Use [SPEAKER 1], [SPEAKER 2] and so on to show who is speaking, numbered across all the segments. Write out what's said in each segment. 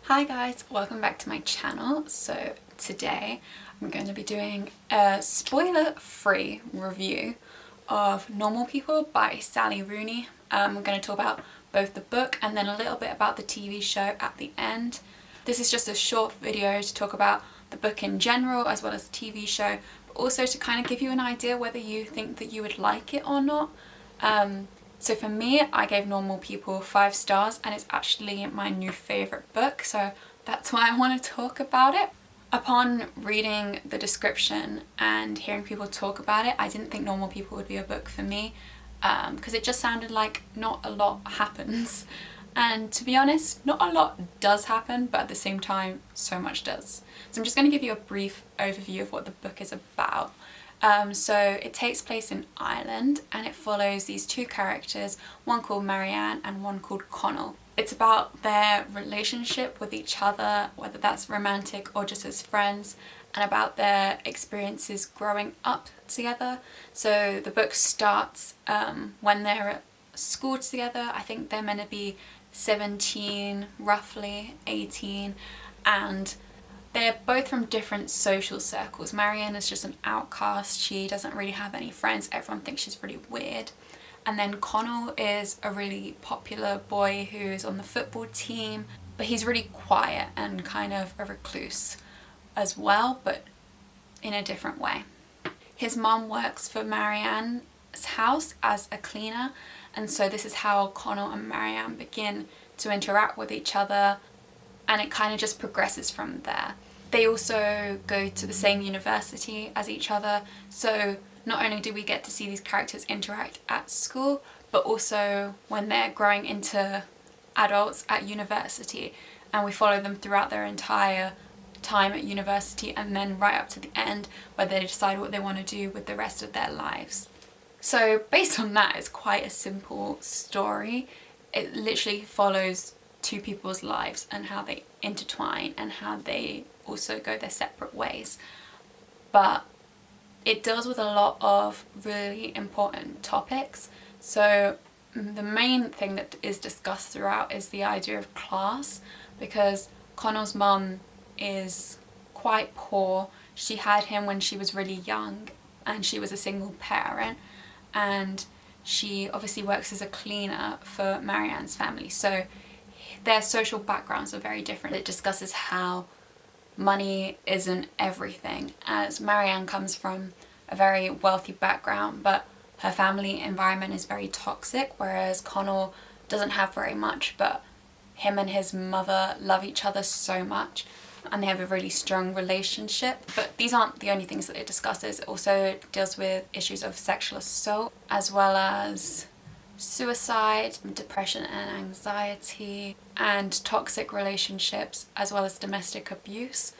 [SPEAKER 1] Hi guys, welcome back to my channel. So today I'm going to be doing a spoiler-free review of Normal People by Sally Rooney. I'm going to talk about both the book and then a little bit about the TV show at the end. This is just a short video to talk about the book in general as well as the TV show, but also to kind of give you an idea whether you think that you would like it or not. So for me, I gave Normal People 5 stars and it's actually my new favourite book, so that's why I want to talk about it. Upon reading the description and hearing people talk about it, I didn't think Normal People would be a book for me because it just sounded like not a lot happens. And to be honest, not a lot does happen, but at the same time, so much does. So I'm just going to give you a brief overview of what the book is about. So it takes place in Ireland and it follows these two characters, one called Marianne and one called Connell. It's about their relationship with each other, whether that's romantic or just as friends, and about their experiences growing up together. So the book starts when they're at school together. I think they're meant to be 17, roughly 18, and they're both from different social circles. Marianne is just an outcast. She doesn't really have any friends. Everyone thinks she's really weird. And then Connell is a really popular boy who's on the football team, but he's really quiet and kind of a recluse as well, but in a different way. His mum works for Marianne's house as a cleaner, and so this is how Connell and Marianne begin to interact with each other, and it kind of just progresses from there. They also go to the same university as each other, so not only do we get to see these characters interact at school, but also when they're growing into adults at university, and we follow them throughout their entire time at university and then right up to the end where they decide what they want to do with the rest of their lives. So based on that, it's quite a simple story. It literally follows two people's lives and how they intertwine and how they also go their separate ways. But it deals with a lot of really important topics. So the main thing that is discussed throughout is the idea of class, because Connell's mum is quite poor. She had him when she was really young and she was a single parent, and she obviously works as a cleaner for Marianne's family. So their social backgrounds are very different. It discusses how money isn't everything, as Marianne comes from a very wealthy background, but her family environment is very toxic, whereas Connell doesn't have very much, but him and his mother love each other so much and they have a really strong relationship. But these aren't the only things that it discusses. It also deals with issues of sexual assault as well as suicide, depression and anxiety, and toxic relationships, as well as domestic abuse.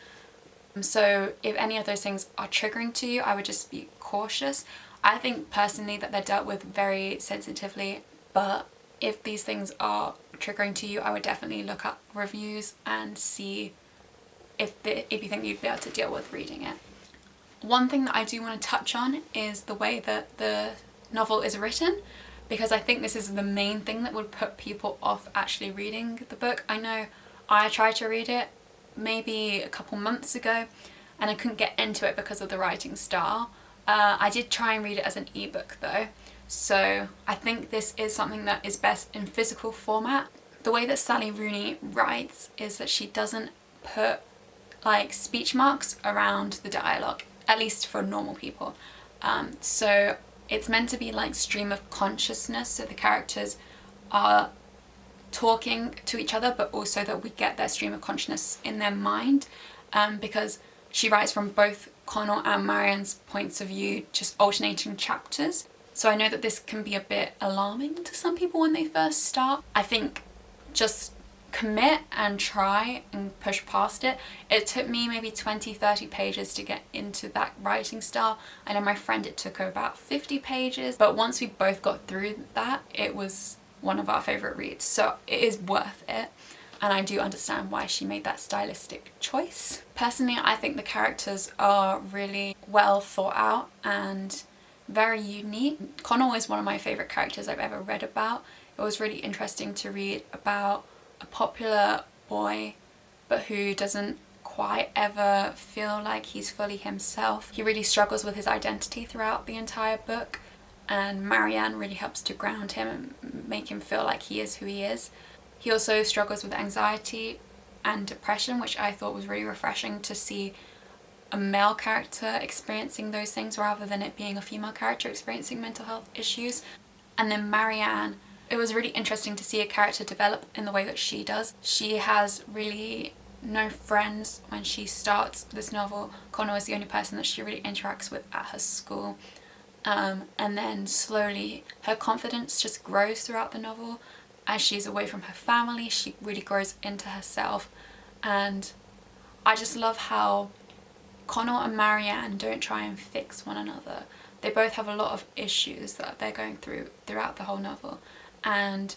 [SPEAKER 1] So if any of those things are triggering to you, I would just be cautious. I think personally that they're dealt with very sensitively, but if these things are triggering to you, I would definitely look up reviews and see if you think you'd be able to deal with reading it. One thing that I do want to touch on is the way that the novel is written, because I think this is the main thing that would put people off actually reading the book. I know I tried to read it maybe a couple months ago and I couldn't get into it because of the writing style. I did try and read it as an ebook though, so I think this is something that is best in physical format. The way that Sally Rooney writes is that she doesn't put like speech marks around the dialogue, at least for Normal People. So it's meant to be like stream of consciousness, so the characters are talking to each other, but also that we get their stream of consciousness in their mind, because she writes from both Connell and Marianne's points of view, just alternating chapters. So I know that this can be a bit alarming to some people when they first start. I think just commit and try and push past it. It took me maybe 20-30 pages to get into that writing style. I know my friend, it took her about 50 pages, but once we both got through that, it was one of our favourite reads, so it is worth it, and I do understand why she made that stylistic choice. Personally, I think the characters are really well thought out and very unique. Connell is one of my favourite characters I've ever read about. It was really interesting to read about a popular boy but who doesn't quite ever feel like he's fully himself. He really struggles with his identity throughout the entire book, and Marianne really helps to ground him and make him feel like he is who he is. He also struggles with anxiety and depression, which I thought was really refreshing to see a male character experiencing those things rather than it being a female character experiencing mental health issues. And then Marianne, it was really interesting to see a character develop in the way that she does. She has really no friends when she starts this novel. Connor is the only person that she really interacts with at her school. And then slowly her confidence just grows throughout the novel. As she's away from her family, she really grows into herself. And I just love how Connor and Marianne don't try and fix one another. They both have a lot of issues that they're going through throughout the whole novel, and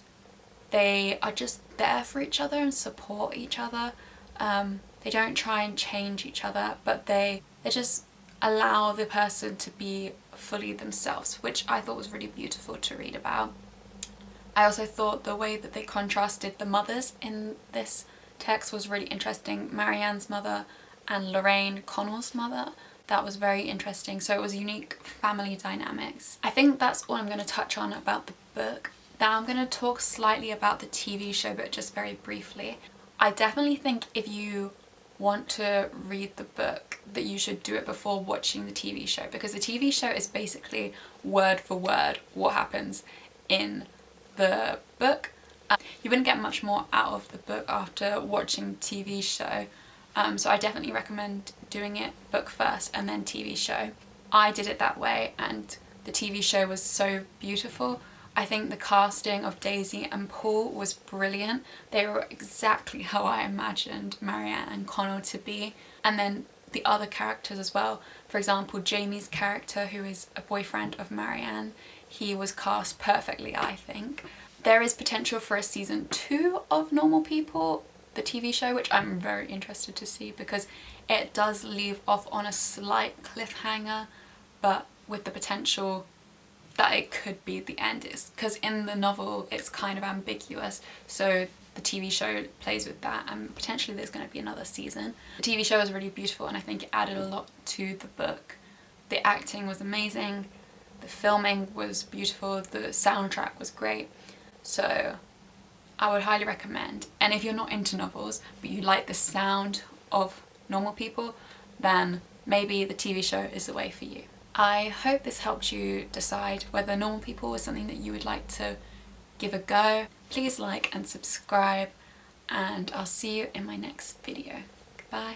[SPEAKER 1] they are just there for each other and support each other. They don't try and change each other, but they just allow the person to be fully themselves, which I thought was really beautiful to read about. I also thought the way that they contrasted the mothers in this text was really interesting. Marianne's mother and Lorraine, Connor's mother. That was very interesting. So it was unique family dynamics. I think that's all I'm going to touch on about the book. Now I'm going to talk slightly about the TV show, but just very briefly. I definitely think if you want to read the book that you should do it before watching the TV show, because the TV show is basically word for word what happens in the book. You wouldn't get much more out of the book after watching the TV show. So I definitely recommend doing it book first and then TV show. I did it that way, and the TV show was so beautiful. I think the casting of Daisy and Paul was brilliant. They were exactly how I imagined Marianne and Connor to be. And then the other characters as well. For example, Jamie's character, who is a boyfriend of Marianne, he was cast perfectly, I think. There is potential for a season 2 of Normal People, the TV show, which I'm very interested to see because it does leave off on a slight cliffhanger, but with the potential that it could be the end. Is because in the novel it's kind of ambiguous, so the TV show plays with that, and potentially there's going to be another season. The TV show was really beautiful, and I think it added a lot to the book. The acting was amazing, the filming was beautiful, the soundtrack was great, so I would highly recommend. And if you're not into novels but you like the sound of Normal People, then maybe the TV show is the way for you. I hope this helped you decide whether Normal People was something that you would like to give a go. Please like and subscribe, and I'll see you in my next video. Goodbye.